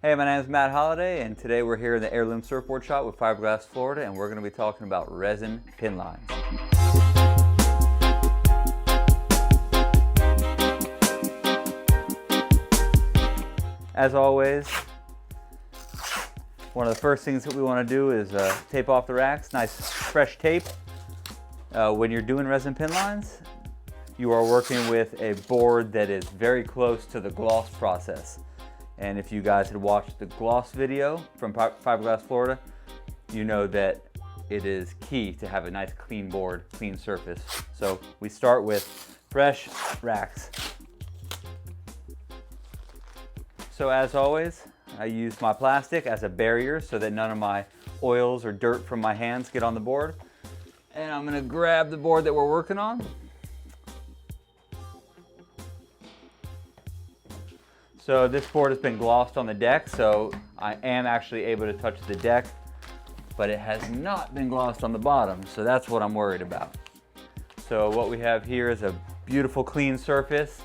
Hey, my name is Matt Holliday, and today we're here in the Heirloom Surfboard Shop with Fiberglass, Florida, and we're going to be talking about resin pin lines. As always, one of the first things that we want to do is tape off the racks. Nice fresh tape. When you're doing resin pin lines, you are working with a board that is very close to the gloss process. And if you guys had watched the gloss video from Fiberglass, Florida, you know that it is key to have a nice clean board, clean surface. So we start with fresh racks. So as always, I use my plastic as a barrier so that none of my oils or dirt from my hands get on the board. And I'm gonna grab the board that we're working on. So this board has been glossed on the deck, so I am actually able to touch the deck, but it has not been glossed on the bottom, so that's what I'm worried about. So what we have here is a beautiful clean surface.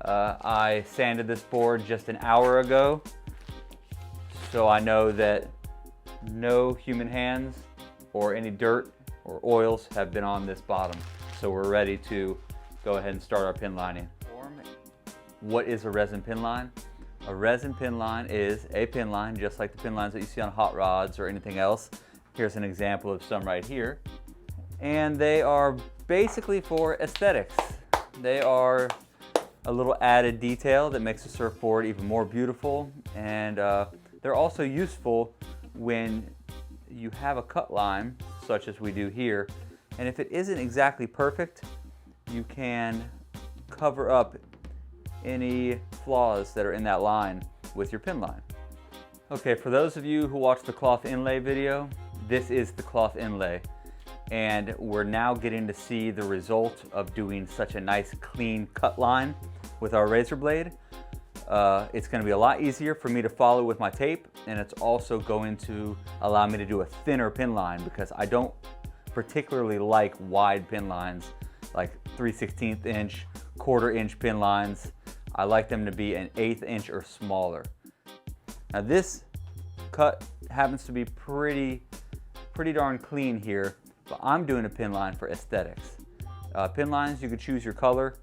I sanded this board just an hour ago, so I know that no human hands or any dirt or oils have been on this bottom. So we're ready to go ahead and start our pin lining. What is a resin pin line? A resin pin line is a pin line just like the pin lines that you see on hot rods or anything else. Here's an example of some right here. And they are basically for aesthetics. They are a little added detail that makes the surfboard even more beautiful. And they're also useful when you have a cut line, such as we do here. And if it isn't exactly perfect, you can cover up any flaws that are in that line with your pin line. Okay, for those of you who watched the cloth inlay video, this is the cloth inlay. And we're now getting to see the result of doing such a nice clean cut line with our razor blade. It's going to be a lot easier for me to follow with my tape, and it's also going to allow me to do a thinner pin line because I don't particularly like wide pin lines like 3/16 inch, 1/4 inch pin lines. I like them to be an 1/8 inch or smaller. Now this cut happens to be pretty darn clean here, but I'm doing a pin line for aesthetics. Pin lines, you could choose your color.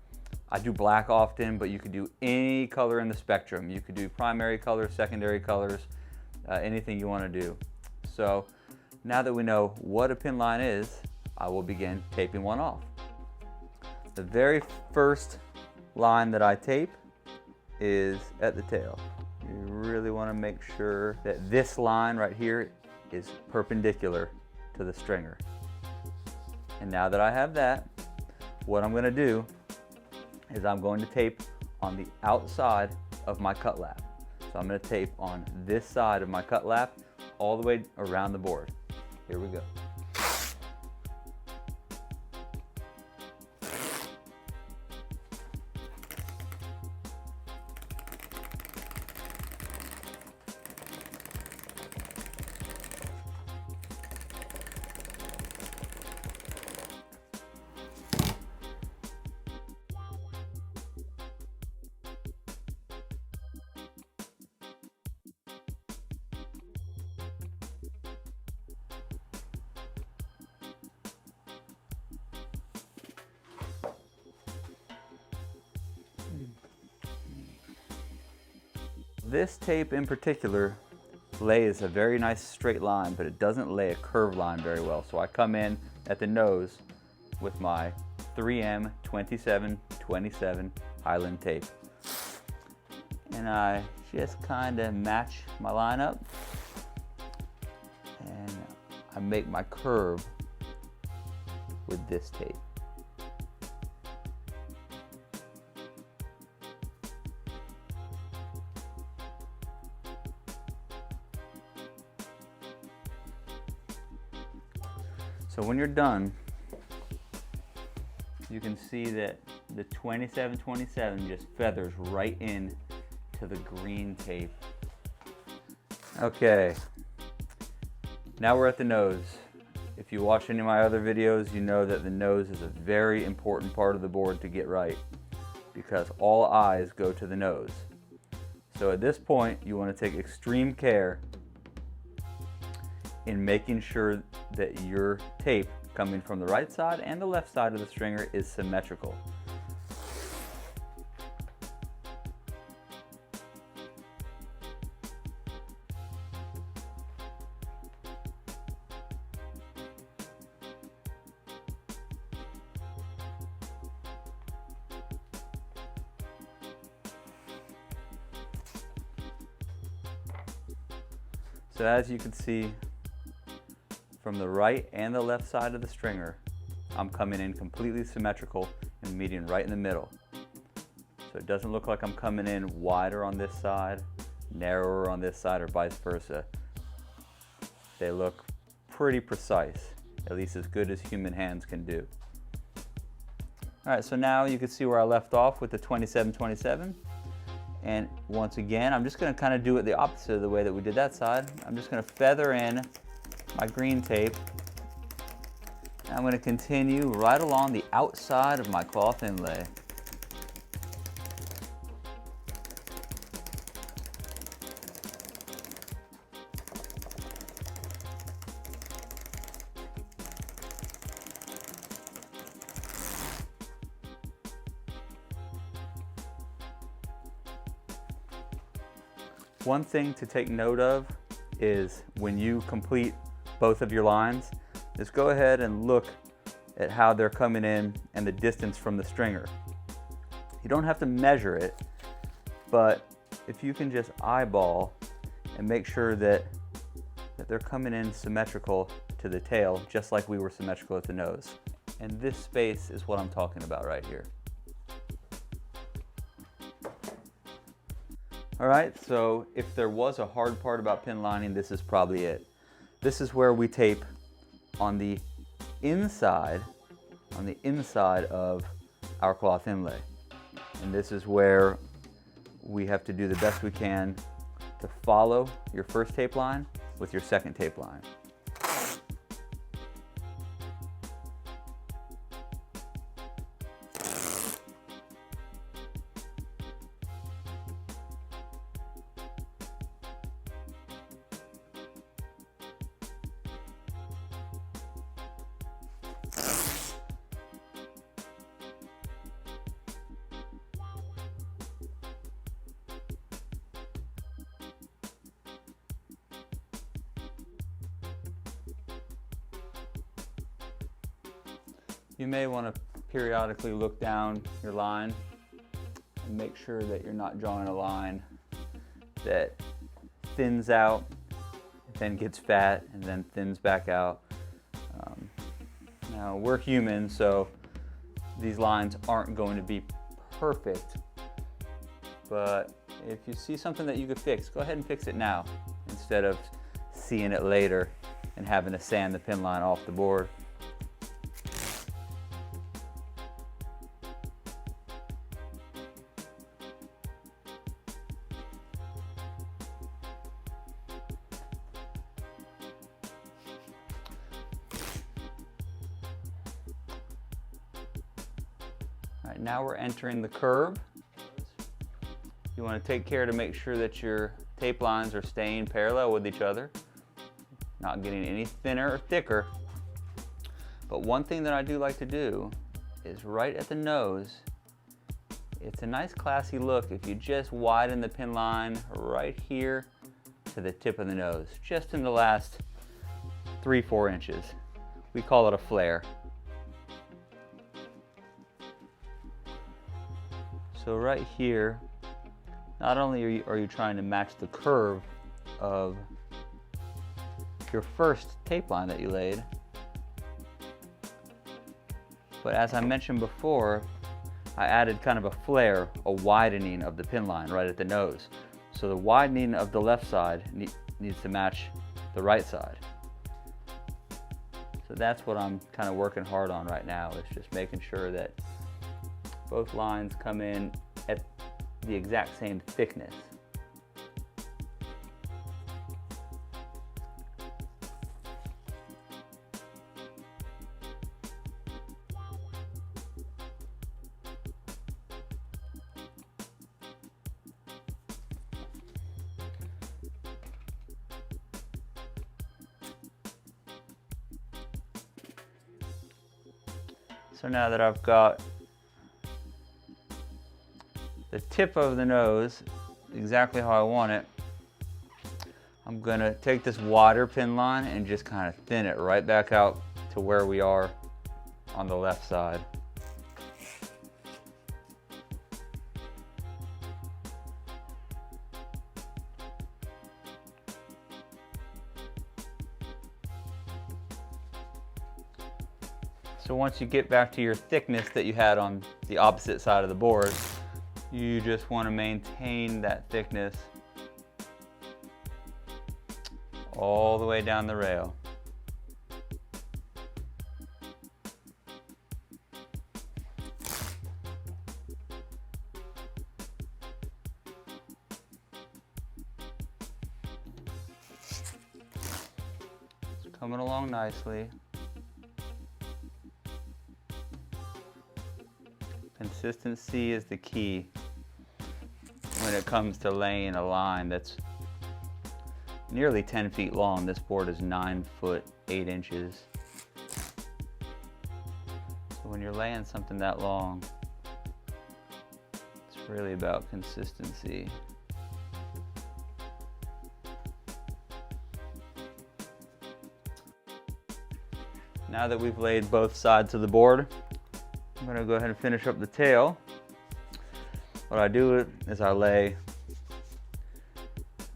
I do black often, but you could do any color in the spectrum. You could do primary colors, secondary colors, anything you want to do. So now that we know what a pin line is, I will begin taping one off. The very first line that I tape is at the tail. You really want to make sure that this line right here is perpendicular to the stringer. And now that I have that, what I'm going to do is I'm going to tape on the outside of my cut lap. So I'm going to tape on this side of my cut lap all the way around the board. Here we go. This tape in particular lays a very nice straight line, but it doesn't lay a curved line very well. So I come in at the nose with my 3M 2727 Highland tape. And I just kind of match my line up and I make my curve with this tape. So when you're done, you can see that the 2727 just feathers right in to the green tape. Okay, now we're at the nose. If you watch any of my other videos, you know that the nose is a very important part of the board to get right because all eyes go to the nose. So at this point, you want to take extreme care in making sure that your tape coming from the right side and the left side of the stringer is symmetrical. So as you can see, from the right and the left side of the stringer, I'm coming in completely symmetrical and meeting right in the middle. So it doesn't look like I'm coming in wider on this side, narrower on this side, or vice versa. They look pretty precise, at least as good as human hands can do. All right, so now you can see where I left off with the 27-27. And once again, I'm just going to kind of do it the opposite of the way that we did that side. I'm just going to feather in my green tape. And I'm going to continue right along the outside of my cloth inlay. One thing to take note of is when you complete both of your lines, is go ahead and look at how they're coming in and the distance from the stringer. You don't have to measure it, but if you can just eyeball and make sure that they're coming in symmetrical to the tail, just like we were symmetrical at the nose. And this space is what I'm talking about right here. All right, so if there was a hard part about pin lining, this is probably it. This is where we tape on the inside of our cloth inlay. And this is where we have to do the best we can to follow your first tape line with your second tape line. You may want to periodically look down your line and make sure that you're not drawing a line that thins out, then gets fat, and then thins back out. Now, we're human, so these lines aren't going to be perfect, but if you see something that you could fix, go ahead and fix it now instead of seeing it later and having to sand the pin line off the board. All right, now we're entering the curve. You want to take care to make sure that your tape lines are staying parallel with each other, not getting any thinner or thicker. But one thing that I do like to do is right at the nose, it's a nice classy look if you just widen the pin line right here to the tip of the nose, just in the last 3-4 inches. We call it a flare. So right here, not only are you trying to match the curve of your first tape line that you laid, but as I mentioned before, I added kind of a flare, a widening of the pin line right at the nose. So the widening of the left side needs to match the right side. So that's what I'm kind of working hard on right now, is just making sure that both lines come in at the exact same thickness. So now that I've got the tip of the nose exactly how I want it, I'm gonna take this wider pin line and just kind of thin it right back out to where we are on the left side. So once you get back to your thickness that you had on the opposite side of the board, you just want to maintain that thickness all the way down the rail. It's coming along nicely. Consistency is the key when it comes to laying a line that's nearly 10 feet long. This board is 9 foot 8 inches. So when you're laying something that long, it's really about consistency. Now that we've laid both sides of the board, I'm going to go ahead and finish up the tail. What I do is I lay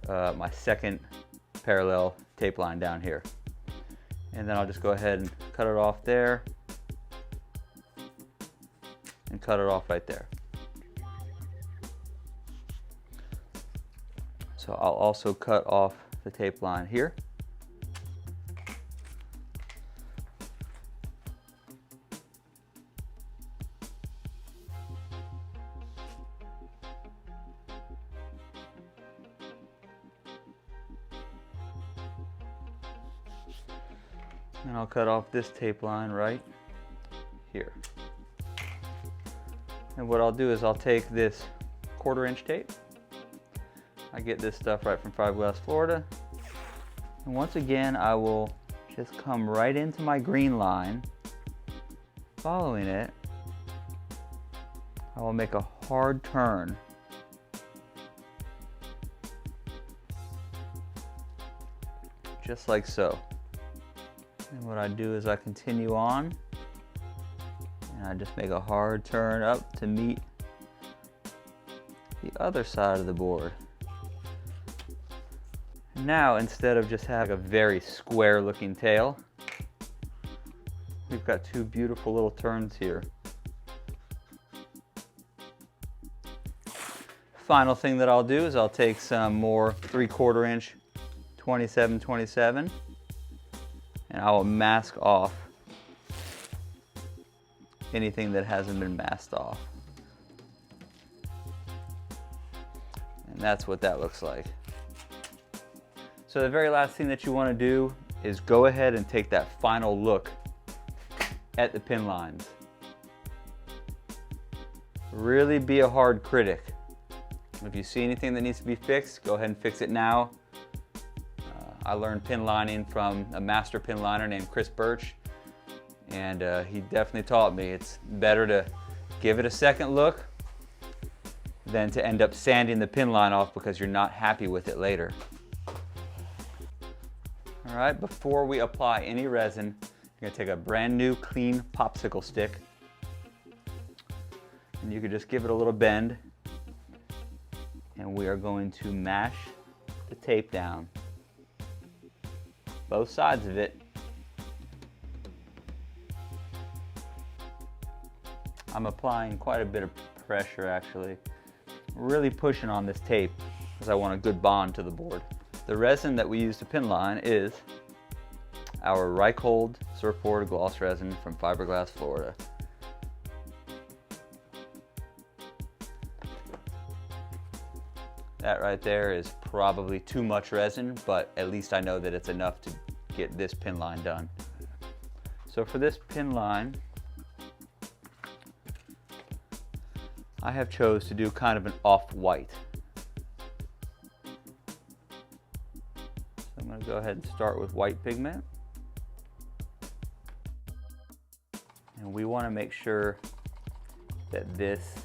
my second parallel tape line down here. And then I'll just go ahead and cut it off there and cut it off right there. So I'll also cut off the tape line here. And I'll cut off this tape line right here. And what I'll do is I'll take this 1/4 inch tape. I get this stuff right from Fiberglass, Florida. And once again, I will just come right into my green line. Following it, I will make a hard turn. Just like so. And what I do is I continue on, and I just make a hard turn up to meet the other side of the board. Now, instead of just having a very square looking tail, we've got two beautiful little turns here. Final thing that I'll do is I'll take some more 3/4 inch 27/27 and I will mask off anything that hasn't been masked off. And that's what that looks like. So the very last thing that you want to do is go ahead and take that final look at the pin lines. Really be a hard critic. If you see anything that needs to be fixed, go ahead and fix it now. I learned pin lining from a master pin liner named Chris Birch, and he definitely taught me it's better to give it a second look than to end up sanding the pin line off because you're not happy with it later. All right, before we apply any resin, you're gonna take a brand new clean popsicle stick, and you can just give it a little bend, and we are going to mash the tape down. Both sides of it. I'm applying quite a bit of pressure actually. Really pushing on this tape because I want a good bond to the board. The resin that we use to pin line is our Untitled surfboard gloss resin from Fiberglass, Florida. That right there is probably too much resin, but at least I know that it's enough to get this pin line done. So for this pin line, I have chose to do kind of an off-white. So I'm going to go ahead and start with white pigment. And we want to make sure that this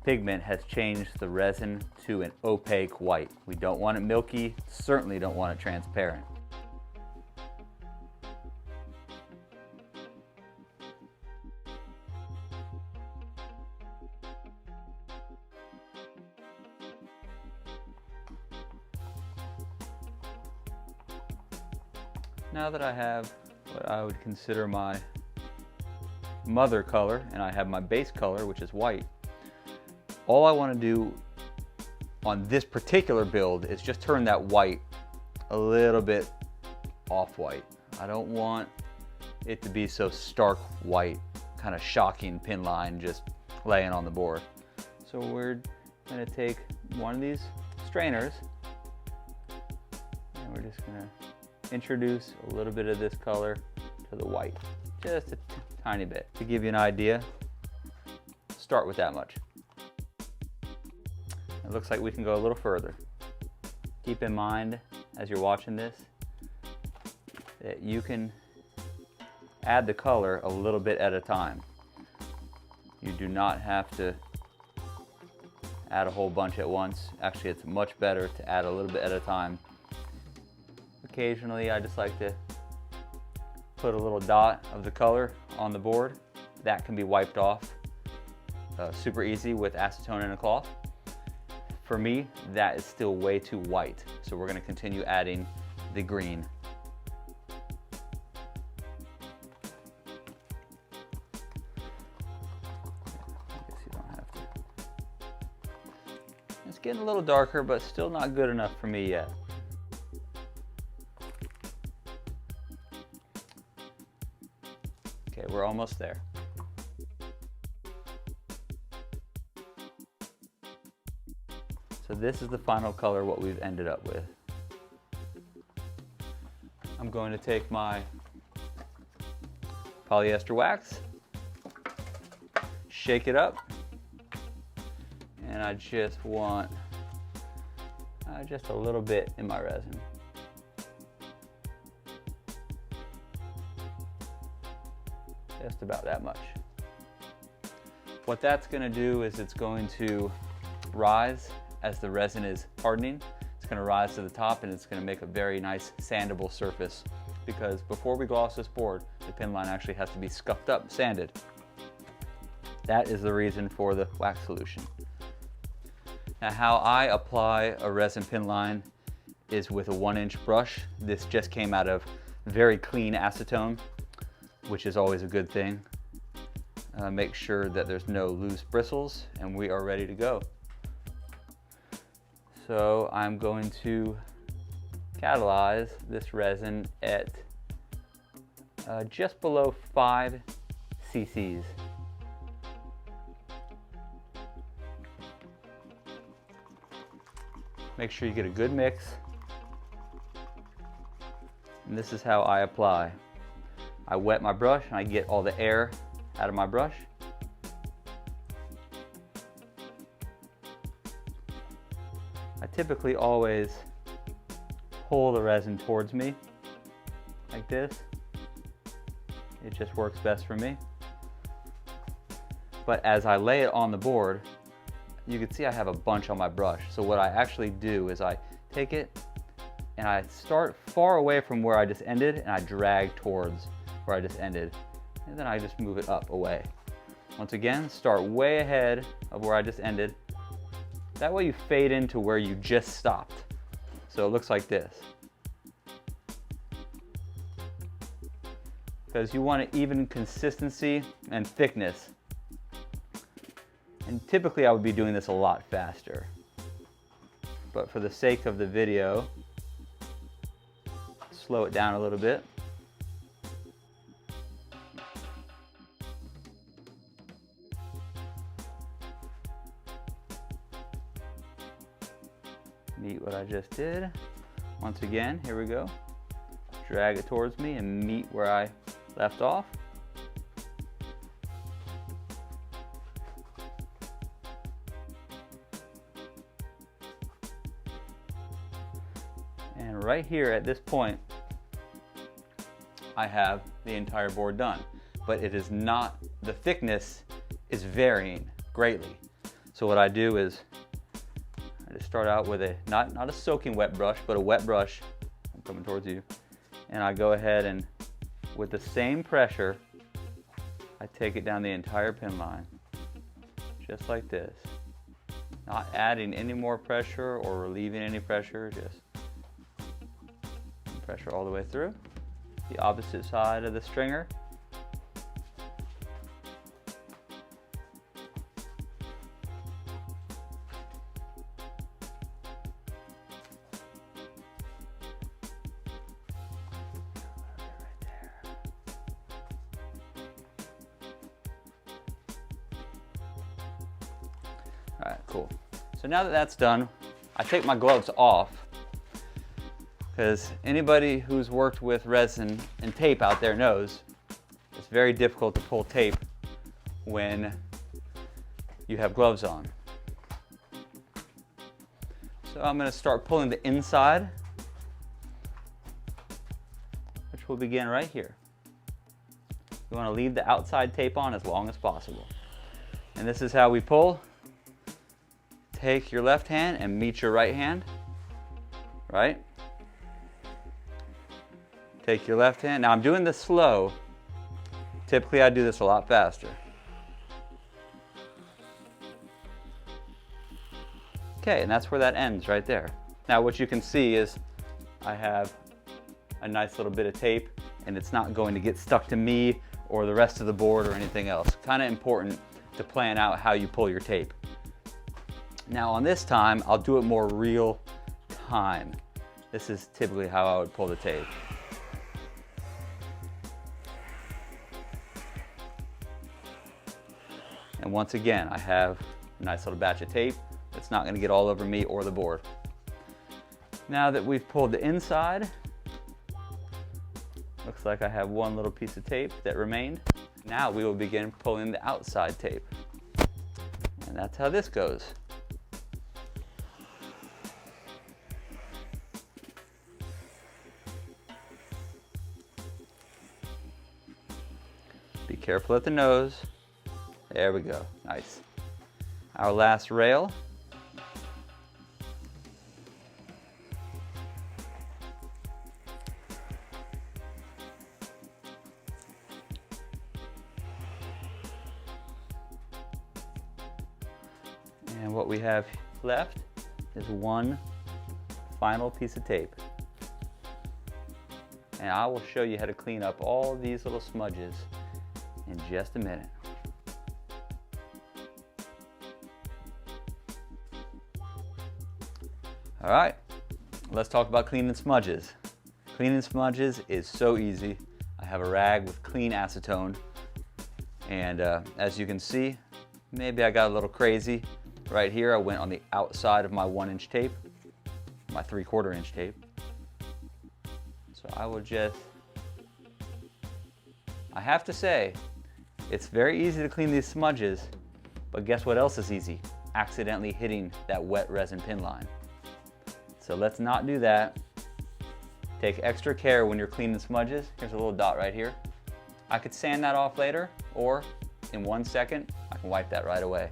pigment has changed the resin to an opaque white. We don't want it milky, certainly don't want it transparent. Now that I have what I would consider my mother color and I have my base color, which is white, all I want to do on this particular build is just turn that white a little bit off-white. I don't want it to be so stark white, kind of shocking pin line just laying on the board. So we're going to take one of these strainers and we're just going to introduce a little bit of this color to the white, just a tiny bit. To give you an idea, start with that much. It looks like we can go a little further. Keep in mind as you're watching this that you can add the color a little bit at a time. You do not have to add a whole bunch at once. Actually, it's much better to add a little bit at a time. Occasionally, I just like to put a little dot of the color on the board. That can be wiped off super easy with acetone and a cloth. For me, that is still way too white, so we're going to continue adding the green. I guess you don't have to. It's getting a little darker, but still not good enough for me yet. Okay, we're almost there. So this is the final color, what we've ended up with. I'm going to take my polyester wax, shake it up, and I just want just a little bit in my resin. Just about that much. What that's going to do is it's going to rise as the resin is hardening. It's going to rise to the top and it's going to make a very nice sandable surface, because before we gloss this board, the pin line actually has to be scuffed up, sanded. That is the reason for the wax solution. Now, how I apply a resin pin line is with a 1-inch brush. This just came out of very clean acetone, which is always a good thing. Make sure that there's no loose bristles, and we are ready to go. So I'm going to catalyze this resin at just below 5 cc's. Make sure you get a good mix. And this is how I apply. I wet my brush and I get all the air out of my brush. I typically always pull the resin towards me like this. It just works best for me. But as I lay it on the board, you can see I have a bunch on my brush. So what I actually do is I take it and I start far away from where I just ended and I drag towards where I just ended. And then I just move it up away. Once again, start way ahead of where I just ended. That way you fade into where you just stopped. So it looks like this. Because you want an even consistency and thickness. And typically I would be doing this a lot faster. But for the sake of the video, slow it down a little bit. Meet what I just did. Once again, here we go. Drag it towards me and meet where I left off. And right here at this point, I have the entire board done. but it is not, the thickness is varying greatly. So what I do is, I just start out with not a soaking wet brush, but a wet brush. I'm coming towards you. And I go ahead and with the same pressure, I take it down the entire pin line, just like this. Not adding any more pressure or relieving any pressure, just pressure all the way through. The opposite side of the stringer. All right, cool. So now that that's done, I take my gloves off, because anybody who's worked with resin and tape out there knows it's very difficult to pull tape when you have gloves on. So I'm going to start pulling the inside, which will begin right here. You want to leave the outside tape on as long as possible. And this is how we pull. Take your left hand and meet your right hand, right? Take your left hand. Now I'm doing this slow. Typically I do this a lot faster. Okay, and that's where that ends right there. Now what you can see is I have a nice little bit of tape and it's not going to get stuck to me or the rest of the board or anything else. Kind of important to plan out how you pull your tape. Now on this time, I'll do it more real time. This is typically how I would pull the tape. And once again, I have a nice little batch of tape that's not going to get all over me or the board. Now that we've pulled the inside, looks like I have one little piece of tape that remained. Now we will begin pulling the outside tape. And that's how this goes. Be careful at the nose. There we go, nice. Our last rail. And what we have left is one final piece of tape. And I will show you how to clean up all these little smudges in just a minute. All right, let's talk about cleaning smudges. Cleaning smudges is so easy. I have a rag with clean acetone, and as you can see, maybe I got a little crazy. Right here, I went on the outside of my 1-inch tape, my 3/4 inch tape. So I will just, I have to say, it's very easy to clean these smudges, but guess what else is easy? Accidentally hitting that wet resin pin line. So let's not do that. Take extra care when you're cleaning smudges. Here's a little dot right here. I could sand that off later, or in 1 second, I can wipe that right away.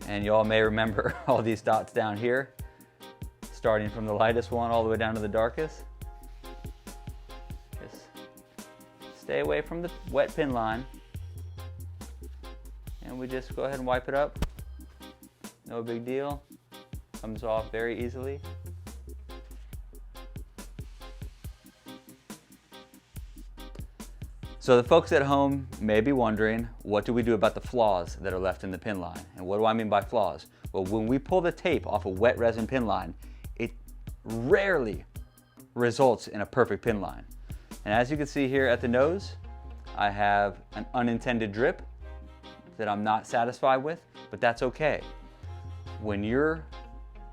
And y'all may remember all these dots down here, starting from the lightest one all the way down to the darkest. Just stay away from the wet pin line. And we just go ahead and wipe it up. No big deal. Comes off very easily. So the folks at home may be wondering, what do we do about the flaws that are left in the pin line? And what do I mean by flaws? Well, when we pull the tape off a wet resin pin line, it rarely results in a perfect pin line. And as you can see here at the nose, I have an unintended drip that I'm not satisfied with, but that's okay. When your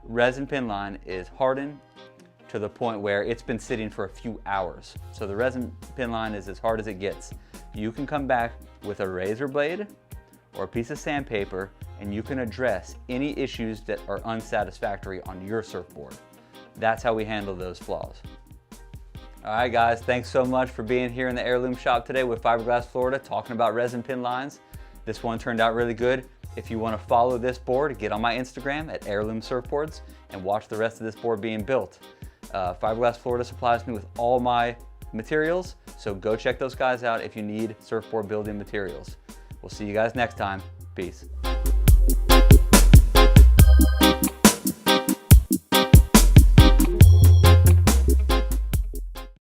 resin pin line is hardened to the point where it's been sitting for a few hours, so the resin pin line is as hard as it gets, you can come back with a razor blade or a piece of sandpaper and you can address any issues that are unsatisfactory on your surfboard. That's how we handle those flaws. All right, guys, thanks so much for being here in the Heirloom Shop today with Fiberglass Florida, talking about resin pin lines. This one turned out really good. If you want to follow this board, get on my Instagram at Heirloom Surfboards and watch the rest of this board being built. Fiberglass Florida supplies me with all my materials, so go check those guys out if you need surfboard building materials. We'll see you guys next time. Peace.